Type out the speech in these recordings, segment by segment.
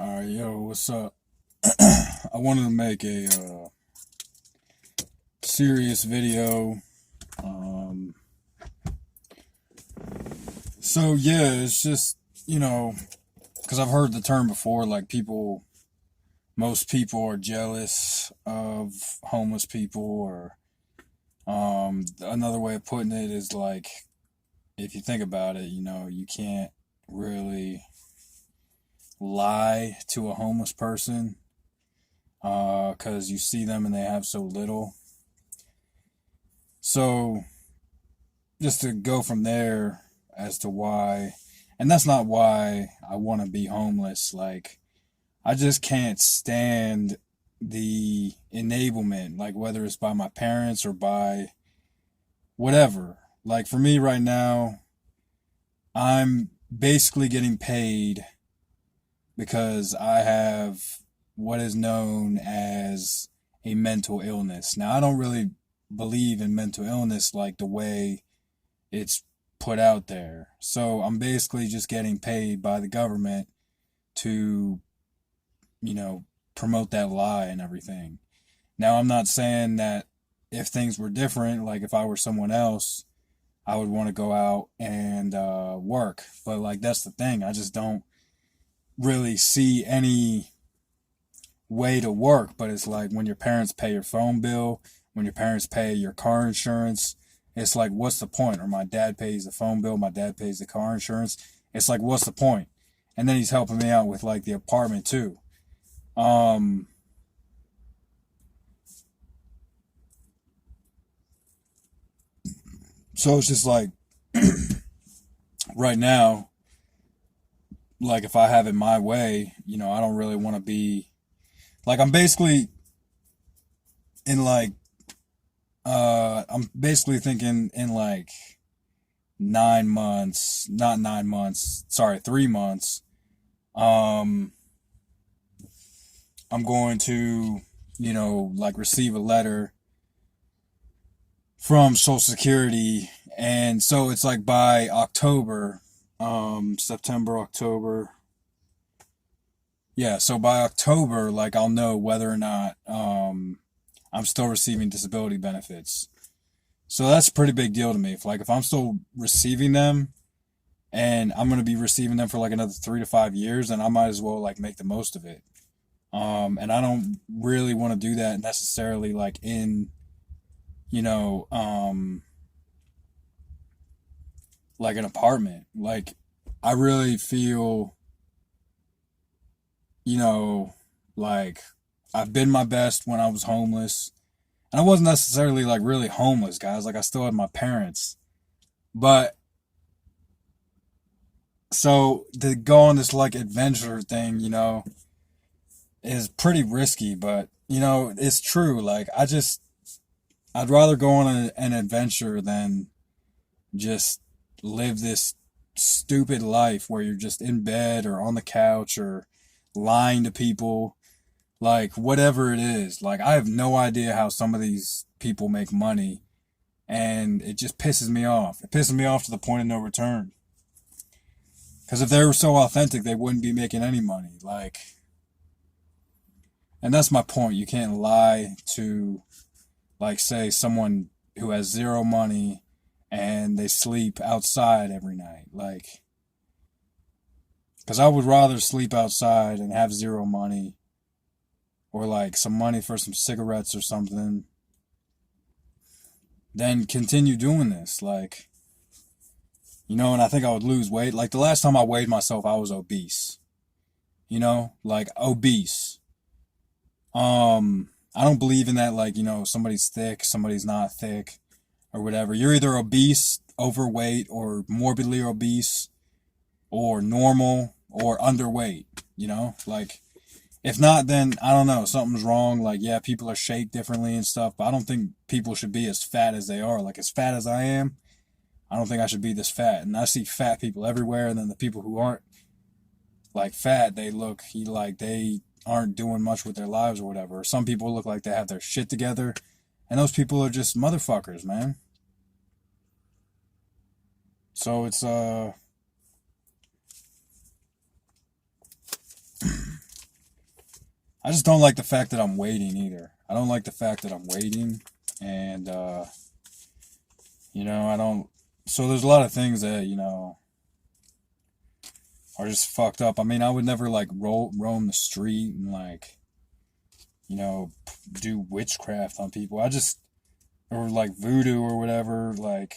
Alright, yo, what's up? I wanted to make a serious video. Um, so yeah, it's just, because I've heard the term before, like most people are jealous of homeless people, or another way of putting it is like, if you think about it, you can't really lie to a homeless person because you see them and they have so little. So just to go from there as to why, and that's not why I want to be homeless. Like, I just can't stand the enablement, like whether it's by my parents or by whatever. Like, for me right now, I'm basically getting paid because I have what is known as a mental illness. Now, I don't really believe in mental illness like the way it's put out there. So I'm basically just getting paid by the government to, you know, promote that lie and everything. Now, I'm not saying that if things were different, like if I were someone else, I would want to go out and work. But like, that's the thing. I just don't really see any way to work. But it's like when your parents pay your phone bill, when your parents pay your car insurance, it's like, what's the point? Or my dad pays the phone bill, my dad pays the car insurance. It's like, what's the point? And then he's helping me out with like the apartment too. Um, so it's just like right now, like if I have it my way, I don't really want to be like, I'm basically thinking in like 9 months, not 9 months, sorry, 3 months. Um, I'm going to, like receive a letter from Social Security. And so it's like by October, September, October. Yeah, so by October, like I'll know whether or not I'm still receiving disability benefits. So that's a pretty big deal to me. If I'm still receiving them and I'm gonna be receiving them for like another 3 to 5 years, then I might as well like make the most of it. And I don't really want to do that necessarily like in, you know, like an apartment. Like, I really feel, you know, like I've been my best when I was homeless. And I wasn't necessarily like really homeless, guys. Like, I still had my parents. But so to go on this like adventure thing, is pretty risky, but it's true. Like, I'd rather go on an adventure than just live this stupid life where you're just in bed or on the couch or lying to people, like whatever it is. Like, I have no idea how some of these people make money, and it just pisses me off. It pisses me off to the point of no return. Because if they were so authentic, they wouldn't be making any money. Like, and that's my point. You can't lie to, like, say someone who has zero money and they sleep outside every night. Like, because I would rather sleep outside and have zero money, or like some money for some cigarettes or something, than continue doing this. Like, and I think I would lose weight. Like, the last time I weighed myself, I was obese. Like obese. I don't believe in that, like, somebody's thick, somebody's not thick, or whatever. You're either obese, overweight, or morbidly obese, or normal, or underweight, Like, if not, then I don't know, something's wrong. Like, yeah, people are shaped differently and stuff, but I don't think people should be as fat as they are. Like, as fat as I am, I don't think I should be this fat. And I see fat people everywhere, and then the people who aren't like fat, they look like they aren't doing much with their lives or whatever. Some people look like they have their shit together, and those people are just motherfuckers, man. So it's I just don't like the fact that I'm waiting either. I don't like the fact that I'm waiting, and I don't. So there's a lot of things that are just fucked up. I mean, I would never like roam the street and like you know do witchcraft on people. I just or like voodoo or whatever. Like,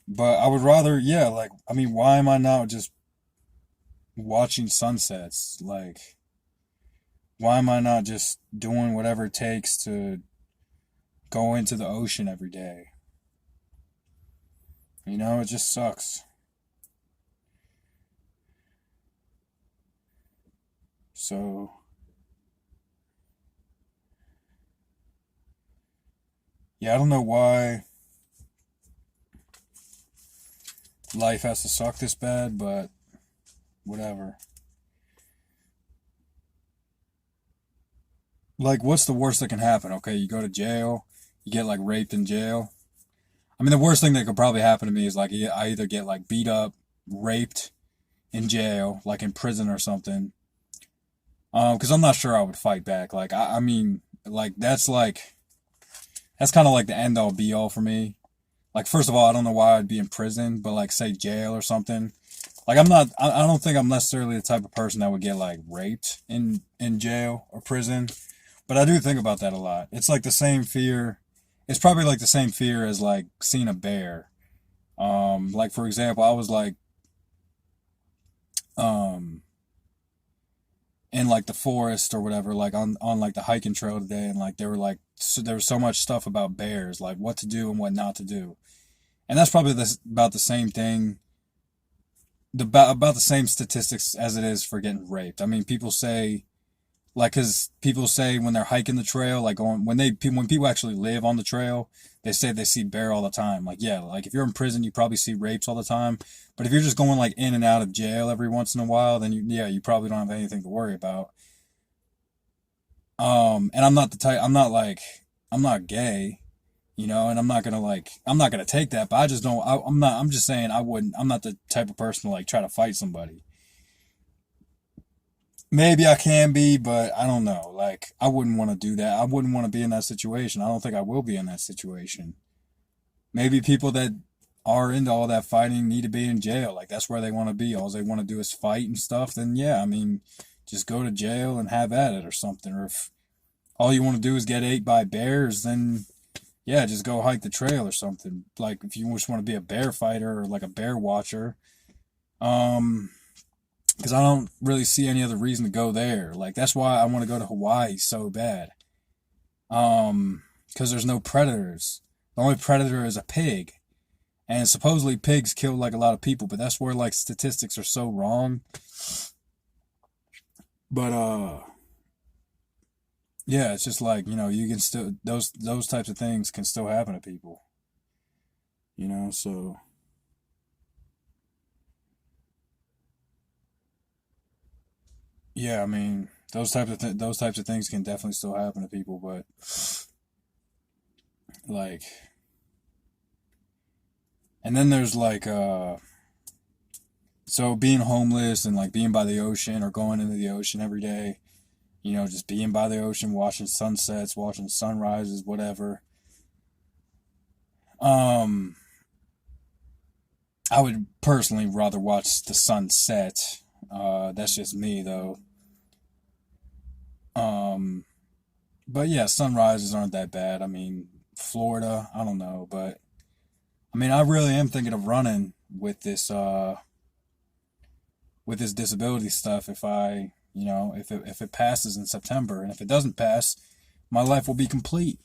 but I would rather, yeah. Like, I mean, why am I not just watching sunsets? Like, why am I not just doing whatever it takes to go into the ocean every day? It just sucks. So, yeah, I don't know why life has to suck this bad, but whatever. Like, what's the worst that can happen? Okay, you go to jail, you get like raped in jail. I mean, the worst thing that could probably happen to me is like I either get like beat up, raped in jail, like in prison or something. Because I'm not sure I would fight back. Like, I mean, that's kind of like the end all be all for me. Like, first of all, I don't know why I'd be in prison, but like, say jail or something. Like, I don't think I'm necessarily the type of person that would get like raped in jail or prison. But I do think about that a lot. It's like the same fear. It's probably like the same fear as like seeing a bear. Like for example, I was like, um, in like the forest or whatever, like on like the hiking trail today, and like there was so much stuff about bears, like what to do and what not to do, and that's probably about the same thing, about the same statistics as it is for getting raped. I mean, people say like because people say when they're hiking the trail, like when people actually live on the trail, they say they see bear all the time. Like yeah, like if you're in prison, you probably see rapes all the time. But if you're just going like in and out of jail every once in a while, then you probably don't have anything to worry about. And I'm not the type. I'm not gay, and I'm not gonna take that. But I just don't. I'm not. I'm just saying I wouldn't. I'm not the type of person to like try to fight somebody. Maybe I can be, but I don't know. Like, I wouldn't want to do that. I wouldn't want to be in that situation. I don't think I will be in that situation. Maybe people that are into all that fighting need to be in jail. Like, that's where they want to be. All they want to do is fight and stuff. Then, yeah, I mean, just go to jail and have at it or something. Or if all you want to do is get ate by bears, then, yeah, just go hike the trail or something. Like, if you just want to be a bear fighter or like a bear watcher, um, because I don't really see any other reason to go there. Like that's why I want to go to Hawaii so bad. Because there's no predators. The only predator is a pig, and supposedly pigs kill like a lot of people, but that's where like statistics are so wrong. But yeah, it's just like you can still those types of things can still happen to people. So yeah, I mean those types of things can definitely still happen to people, but like and then there's like so being homeless and like being by the ocean or going into the ocean every day, just being by the ocean, watching sunsets, watching sunrises, whatever. Um I would personally rather watch the sunset. That's just me though. Um but yeah, sunrises aren't that bad. I mean, Florida, I don't know, but I mean, I really am thinking of running with this disability stuff if if it passes in September, and if it doesn't pass, my life will be complete,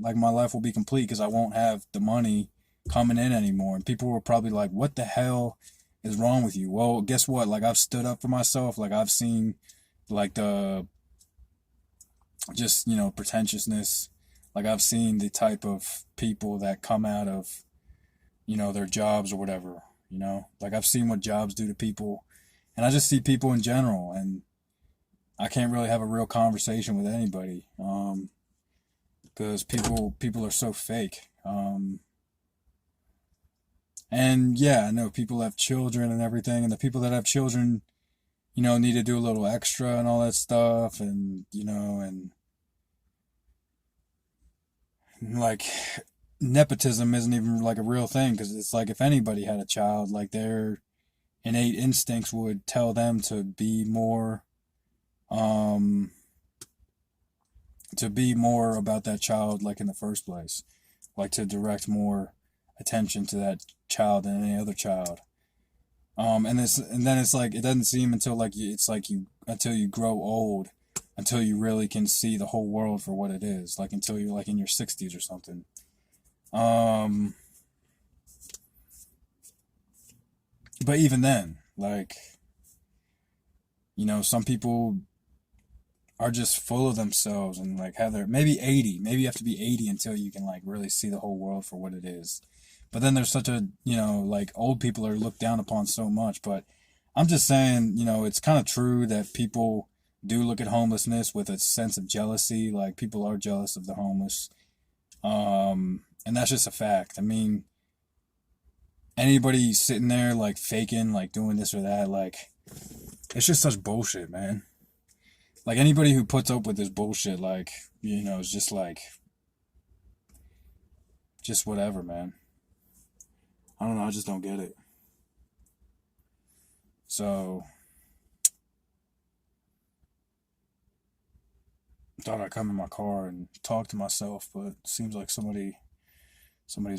Like my life will be complete because I won't have the money coming in anymore. And people were probably like, "What the hell is wrong with you?" Well, guess what? Like I've stood up for myself. Like I've seen like the just, pretentiousness. Like I've seen the type of people that come out of, their jobs or whatever, Like I've seen what jobs do to people, and I just see people in general, and I can't really have a real conversation with anybody, because people are so fake. And yeah, I know people have children and everything, and the people that have children, need to do a little extra and all that stuff, and like nepotism isn't even like a real thing, because it's like if anybody had a child, like their innate instincts would tell them um to be more about that child, like in the first place, like to direct more attention to that child than any other child. And then it's like it doesn't seem until like it's like you until you grow old, until you really can see the whole world for what it is, like until you're like in your 60s or something. um but even then, like, some people are just full of themselves, and like have their maybe 80, maybe you have to be 80 until you can like really see the whole world for what it is. But then there's such a, like old people are looked down upon so much. But I'm just saying, it's kind of true that people do look at homelessness with a sense of jealousy. Like people are jealous of the homeless. And that's just a fact. I mean, anybody sitting there like faking, like doing this or that, like it's just such bullshit, man. Like anybody who puts up with this bullshit, like, is just like, just whatever, man. I don't know. I just don't get it. So, thought I'd come in my car and talk to myself, but it seems like somebody's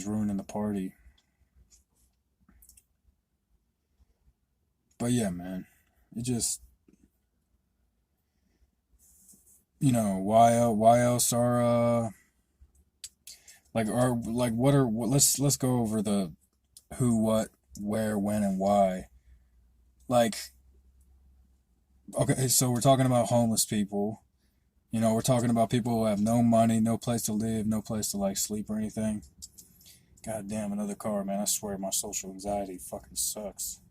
ruining the party. But yeah, man. It just, why else are, let's go over the who, what, where, when, and why. Like, okay, so we're talking about homeless people. We're talking about people who have no money, no place to live, no place to like sleep or anything. God damn, another car, man. I swear my social anxiety fucking sucks.